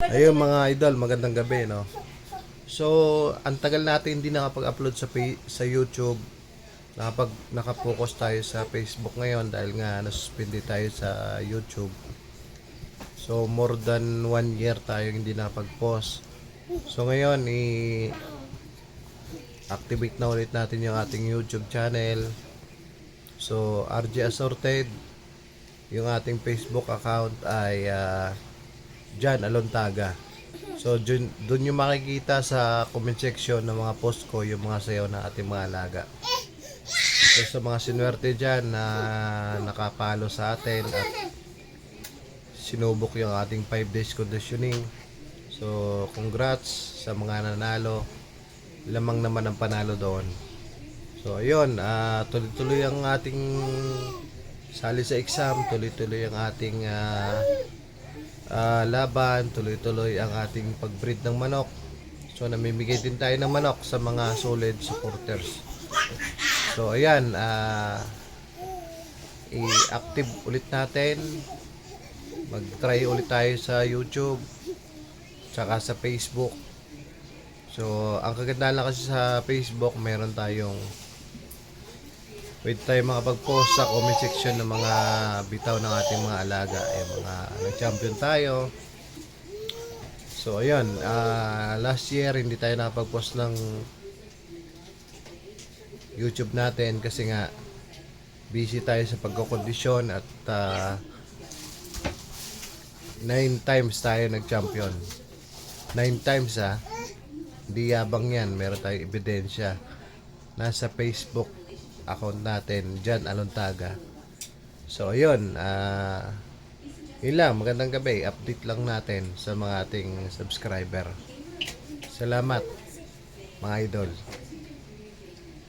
Ayun mga idol, magandang gabi, no? So, ang tagal natin hindi nakapag-upload sa YouTube. Nakapokus tayo sa Facebook ngayon dahil nga nasuspindi tayo sa YouTube. So, more than 1 year tayo hindi nakapag-post. So, ngayon, activate na ulit natin yung ating YouTube channel. So, RJ Assorted. Yung ating Facebook account ay Jan Alontaga. So, dun yung makikita sa comment section ng mga post ko, yung mga sayaw ng ating mga alaga. So, sa mga sinuwerte dyan na nakapalo sa atin at sinubok yung ating 5 days conditioning. So, congrats sa mga nanalo. Lamang naman ang panalo doon. So, ayun, tuloy-tuloy ang ating sali sa exam, tuloy-tuloy ang ating laban, tuloy-tuloy ang ating pag-breed ng manok. So namimigay din tayo ng manok sa mga solid supporters. So ayan, i-active ulit natin. Mag-try ulit tayo sa YouTube tsaka sa Facebook. So ang kagandahan lang kasi sa Facebook, meron tayong pwede tayo makapag-post sa comment section ng mga bitaw ng ating mga alaga. Mga nag-champion tayo. So, ayun. Last year, hindi tayo nakapag-post ng YouTube natin kasi nga busy tayo sa pagkakondisyon at 9 times tayo nag-champion. 9 times Hindi yabang yan. Meron tayong ebidensya. Nasa Facebook account natin, Jan Alontaga. So, ayun. Yun lang, magandang gabi. Update lang natin sa mga ating subscriber. Salamat, mga idol.